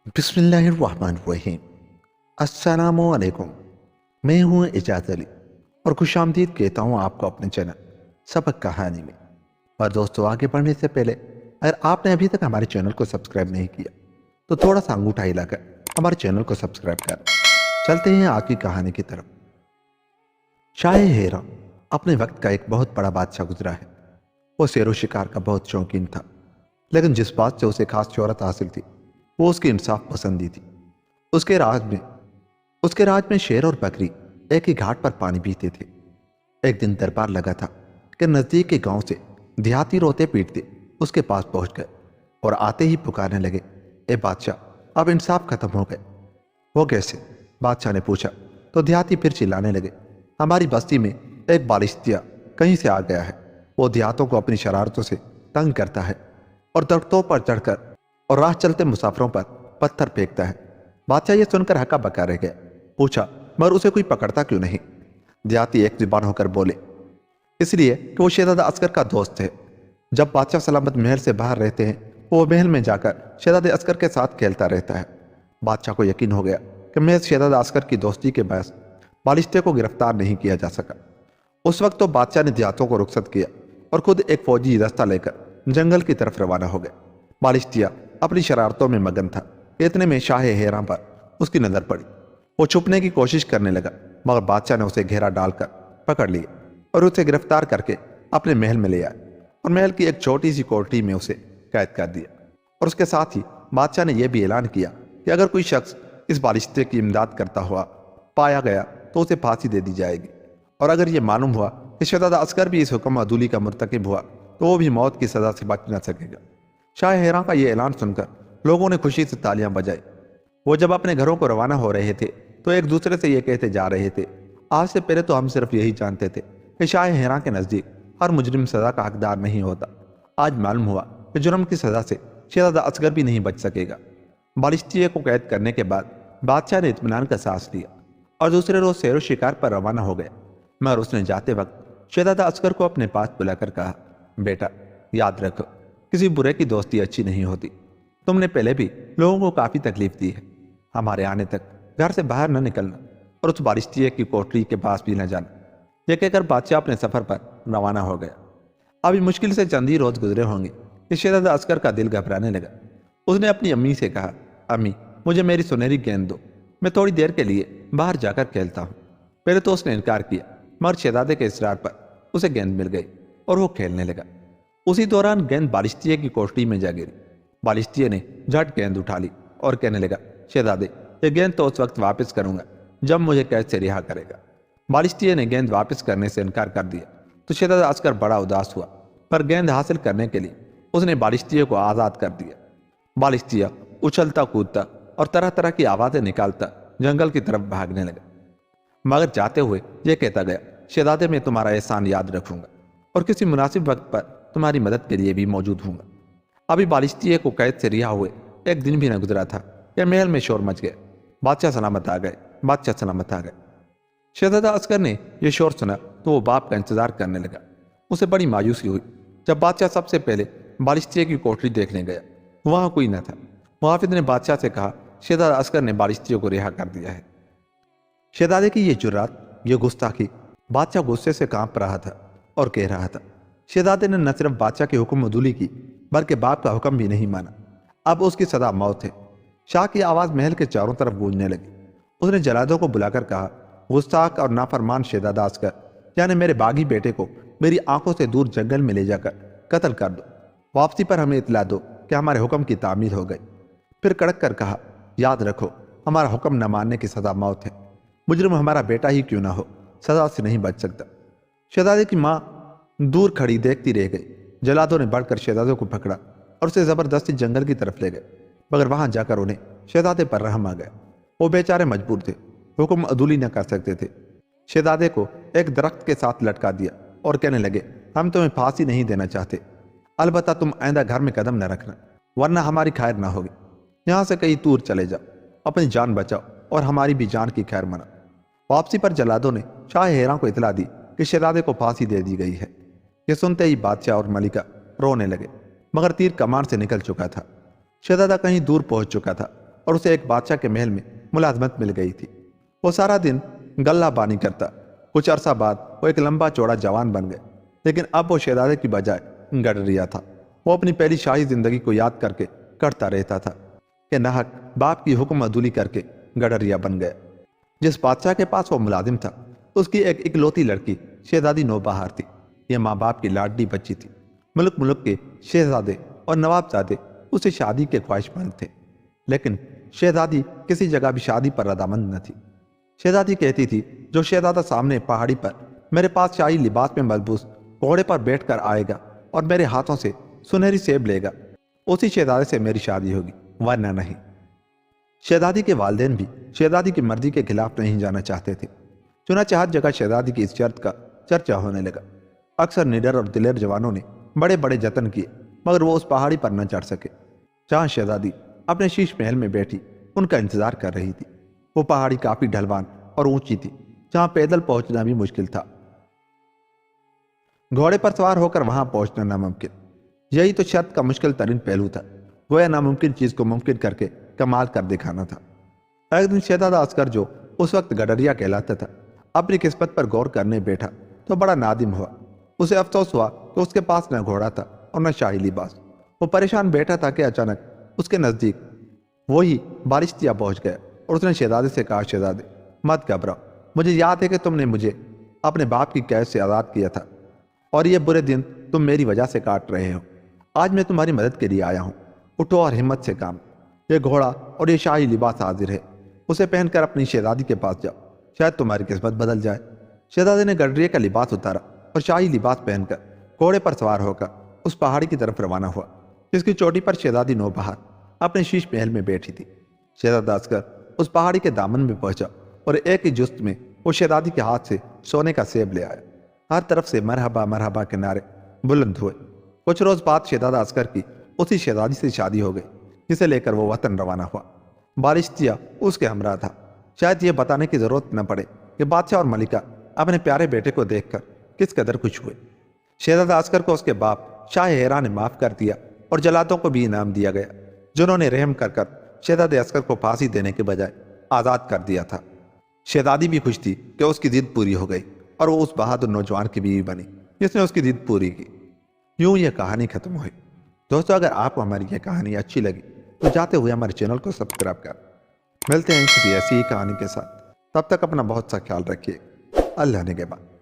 बिस्मिल्लाहिर्रहमानिर्रहीम। अस्सलामु अलैकुम। मैं हूँ इजाज़ अली और खुश आमदीद कहता हूँ आपको अपने चैनल सबक कहानी में। और दोस्तों, आगे बढ़ने से पहले अगर आपने अभी तक हमारे चैनल को सब्सक्राइब नहीं किया तो थोड़ा सा अंगूठा हिलाकर हमारे चैनल को सब्सक्राइब कर। चलते हैं आज की कहानी की तरफ। शाह हेरा अपने वक्त का एक बहुत बड़ा बादशाह गुजरा है। वो शेर व शिकार का बहुत शौकीन था, लेकिन जिस बात से उसे खास शोहरत हासिल थी वो उसकी इंसाफ पसंदी थी। उसके राज में उसके राज में शेर और बकरी एक ही घाट पर पानी पीते थे। एक दिन दरबार लगा था कि नजदीक के गांव से देहाती रोते पीटते उसके पास पहुंच गए और आते ही पुकारने लगे, ए बादशाह, अब इंसाफ खत्म हो गए। वो कैसे? बादशाह ने पूछा तो देहाती फिर चिल्लाने लगे, हमारी बस्ती में एक बालिश्तिया कहीं से आ गया है। वो देहातों को अपनी शरारतों से तंग करता है और दरख्तों पर चढ़कर और राह चलते मुसाफिरों पर पत्थर फेंकता है। बादशाह ये सुनकर हक्का बक्का रह गया। पूछा, मगर उसे कोई पकड़ता क्यों नहीं? देहाती एक जुबान होकर बोले, इसलिए कि वो शहजादा अस्कर का दोस्त है। जब बादशाह सलामत महल से बाहर रहते हैं वो महल में जाकर शहजादे अस्कर के साथ खेलता रहता है। बादशाह को यकीन हो गया कि महज शहजादा अस्कर की दोस्ती के बायस बालिश्ते को गिरफ्तार नहीं किया जा सका। उस वक्त तो बादशाह ने देहातों को रुखसत किया और खुद एक फौजी दस्ता लेकर जंगल की तरफ रवाना हो गया। बालिश्तिया अपनी शरारतों में मगन था। इतने में शाह हेरा पर उसकी नजर पड़ी। वो छुपने की कोशिश करने लगा, मगर बादशाह ने उसे घेरा डालकर पकड़ लिया और उसे गिरफ्तार करके अपने महल में ले आया और महल की एक छोटी सी कोठरी में उसे कैद कर दिया। और उसके साथ ही बादशाह ने यह भी ऐलान किया कि अगर कोई शख्स इस बालिश्ते की इमदाद करता हुआ पाया गया तो उसे फांसी दे दी जाएगी, और अगर यह मालूम हुआ कि शहजादा अस्कर भी इस हुक्म अदूली का मुर्तकिब हुआ तो वो भी मौत की सजा से बच न सकेगा। शाह हेरा का यह ऐलान सुनकर लोगों ने खुशी से तालियां बजाई। वो जब अपने घरों को रवाना हो रहे थे तो एक दूसरे से ये कहते जा रहे थे, आज से पहले तो हम सिर्फ यही जानते थे कि शाह हेरा के नज़दीक हर मुजरिम सज़ा का हकदार नहीं होता। आज मालूम हुआ कि जुर्म की सज़ा से शहजादा असगर भी नहीं बच सकेगा। बालिश्तिये को कैद करने के बाद बादशाह ने इत्मीनान का सांस लिया और दूसरे रोज सैर शिकार पर रवाना हो गया। मगर उसने जाते वक्त शहजादा असगर को अपने पास बुलाकर कहा, बेटा, याद रखो, किसी बुरे की दोस्ती अच्छी नहीं होती। तुमने पहले भी लोगों को काफ़ी तकलीफ दी है। हमारे आने तक घर से बाहर न निकलना और उस बालिश्तिये की कोठरी के पास भी न जाना। यह कहकर बादशाह अपने सफर पर रवाना हो गया। अभी मुश्किल से चंद ही रोज गुजरे होंगे कि शहजादा अस्कर का दिल घबराने लगा। उसने अपनी अम्मी से कहा, अम्मी, मुझे मेरी सुनहरी गेंद दो, मैं थोड़ी देर के लिए बाहर जाकर खेलता हूँ। पहले तो उसने इनकार किया, मगर शहजादे के इसरार पर उसे गेंद मिल गई और वो खेलने लगा। उसी दौरान गेंद बालिश्तिये की कोठरी में जा गिरी। बालिश्तिये ने झट गेंद उठा ली और कहने लगा, शहजादे, ये गेंद तो उस वक्त वापस करूंगा जब मुझे कैद से रिहा करेगा। बालिश्तिये ने गेंद वापस करने से इनकार कर दिया तो शहजादा अस्कर बड़ा उदास हुआ, पर गेंद हासिल करने के लिए उसने बालिश्तिये को आज़ाद कर दिया। बालिश्तिया उछलता कूदता और तरह तरह की आवाज़ें निकालता जंगल की तरफ भागने लगा, मगर जाते हुए यह कहता गया, शहजादे, मैं तुम्हारा एहसान याद रखूंगा और किसी मुनासिब वक्त पर तुम्हारी मदद के लिए भी मौजूद हूंगा। अभी बालिश्तिये को कैद से रिहा हुए एक दिन भी न गुजरा था कि महल में शोर मच गया। बादशाह सलामत आ गए, बादशाह सलामत आ गए। शहजादा अस्कर ने यह शोर सुना तो वो बाप का इंतजार करने लगा। उसे बड़ी मायूसी हुई जब बादशाह सबसे पहले बालिश्तिये की कोठरी देखने गया। वहां कोई न था। मुहाफिज ने बादशाह से कहा, शहजादा अस्कर ने बालिश्तिये को रिहा कर दिया है। शहजादे की ये जुर्रात, ये गुस्ताखी, बादशाह गुस्से से कांप रहा था और कह रहा था, शहजादे ने न सिर्फ बादशाह की हुक्म अदूली की बल्कि बाप का हुक्म भी नहीं माना। अब उसकी सदा मौत है। शाह की आवाज़ महल के चारों तरफ गूंजने लगी। उसने जलादों को बुलाकर कहा, गुस्ताख और नाफरमान शहजादा अस्कर, यानी मेरे बागी बेटे को मेरी आंखों से दूर जंगल में ले जाकर कत्ल कर दो। वापसी पर हमें इतला दो कि हमारे हुक्म की तामील हो गई। फिर कड़क कर कहा, याद रखो, हमारा हुक्म न मानने की सजा मौत है। मुजरिम हमारा बेटा ही क्यों ना हो, सजा से नहीं बच सकता। शहजादे की माँ दूर खड़ी देखती रह गई। जलादों ने बढ़कर शहजादे को पकड़ा और उसे जबरदस्ती जंगल की तरफ ले गए, मगर वहां जाकर उन्हें शहजादे पर रहम आ गया। वो बेचारे मजबूर थे, हुक्म अदूली न कर सकते थे। शहजादे को एक दरख्त के साथ लटका दिया और कहने लगे, हम तुम्हें फांसी नहीं देना चाहते, अलबत्ता तुम आइंदा घर में कदम न रखना, वरना हमारी खैर ना होगी। यहाँ से कहीं दूर चले जाओ, अपनी जान बचाओ और हमारी भी जान की खैर मना। वापसी पर जलादों ने शाह हेरा को इतला दी कि शहजादे को फांसी दे दी गई है। यह सुनते ही बादशाह और मलिका रोने लगे, मगर तीर कमान से निकल चुका था। शहजादा कहीं दूर पहुंच चुका था اور اسے ایک بادشاہ کے محل میں ملازمت مل گئی تھی۔ وہ سارا دن غلہ بانی کرتا۔ کچھ عرصہ بعد وہ ایک لمبا چوڑا جوان بن گئے، لیکن اب وہ شہزادے کی بجائے گڈریا تھا۔ وہ اپنی پہلی شاہی زندگی کو یاد کر کے کرتا رہتا تھا کہ ناحق باپ کی حکم عدولی کر کے گڈریا بن گیا۔ جس بادشاہ کے پاس وہ ملازم تھا اس کی ایک اکلوتی لڑکی شہزادی نوبہار تھی۔ یہ ماں باپ کی لاڈلی بچی تھی۔ ملک ملک کے شہزادے اور نوابزادے اسے شادی کے خواہش مند تھے، لیکن شہزادی کسی جگہ بھی شادی پر رضامند نہ تھی۔ شہزادی کہتی تھی جو شہزادہ سامنے پہاڑی پر میرے پاس شاہی لباس میں ملبوس گھوڑے پر بیٹھ کر آئے گا اور میرے ہاتھوں سے سنہری سیب لے گا، اسی شہزادے سے میری شادی ہوگی، ورنہ نہیں۔ شہزادی کے والدین بھی شہزادی کی مرضی کے خلاف نہیں جانا چاہتے تھے، چنانچہ ہر جگہ شہزادی کی اس شرط کا چرچا ہونے لگا۔ اکثر نڈر اور دلیر جوانوں نے بڑے بڑے جتن کیے، مگر وہ اس پہاڑی پر نہ چڑھ سکے جہاں شہزادی اپنے شیش محل میں بیٹھی ان کا انتظار کر رہی تھی۔ وہ پہاڑی کافی ڈھلوان اور اونچی تھی، جہاں پیدل پہنچنا بھی مشکل تھا۔ گھوڑے پر سوار ہو کر وہاں پہنچنا ناممکن۔ یہی تو شرط کا مشکل ترین پہلو تھا، گویا ناممکن چیز کو ممکن کر کے کمال کر دکھانا تھا۔ ایک دن شہزادہ عسکر، جو اس وقت گڈریا کہلاتا تھا، اپنی قسمت پر غور کرنے بیٹھا تو بڑا نادم ہوا۔ اسے افسوس ہوا کہ اس کے پاس نہ گھوڑا تھا اور نہ شاہی لباس۔ وہ پریشان بیٹھا تھا کہ اچانک اس کے نزدیک وہی بارشتیا پہنچ گیا اور اس نے شہزادے سے کہا، شہزادے مت گھبراؤ، مجھے یاد ہے کہ تم نے مجھے اپنے باپ کی قید سے آزاد کیا تھا اور یہ برے دن تم میری وجہ سے کاٹ رہے ہو۔ آج میں تمہاری مدد کے لیے آیا ہوں، اٹھو اور ہمت سے کام۔ یہ گھوڑا اور یہ شاہی لباس حاضر ہے، اسے پہن کر اپنی شہزادی کے پاس جاؤ، شاید تمہاری قسمت بدل جائے۔ شہزادے نے گڈریے کا لباس اتارا اور شاہی لباس پہن کر گھوڑے پر سوار ہو کر اس پہاڑی کی طرف روانہ ہوا جس کی چوٹی پر شہزادی نوبہار اپنے شیش محل میں بیٹھی تھی۔ شہزادہ عسکر اس پہاڑی کے دامن میں پہنچا اور ایک ہی جست میں وہ شہزادی کے ہاتھ سے سونے کا سیب لے آیا۔ ہر طرف سے مرحبا مرحبا کے نعرے بلند ہوئے۔ کچھ روز بعد شہزادہ عسکر کی اسی شہزادی سے شادی ہو گئی جسے لے کر وہ وطن روانہ ہوا۔ بارشتیا اس کے ہمراہ تھا۔ شاید یہ بتانے کی ضرورت نہ پڑے کہ بادشاہ اور ملکہ اپنے پیارے بیٹے کو دیکھ کر کس قدر خوش ہوئے۔ شہزادہ عسکر کو اس کے باپ شاہ ہیرا نے معاف کر دیا اور جلادوں کو بھی انعام دیا گیا، جنہوں نے رحم کر کر شہزادہ عسکر کو پھانسی دینے کے بجائے آزاد کر دیا تھا۔ شہزادی بھی خوش تھی کہ اس کی ضد پوری ہو گئی اور وہ اس بہادر نوجوان کی بیوی بنی جس نے اس کی ضد پوری کی۔ یوں یہ کہانی ختم ہوئی۔ دوستو، اگر آپ کو ہماری یہ کہانی اچھی لگی تو جاتے ہوئے ہمارے چینل کو سبسکرائب کر۔ ملتے ہیں کسی ایسی ہی کہانی کے ساتھ، تب تک اپنا بہت سا خیال رکھیے۔ اللہ نگہبان۔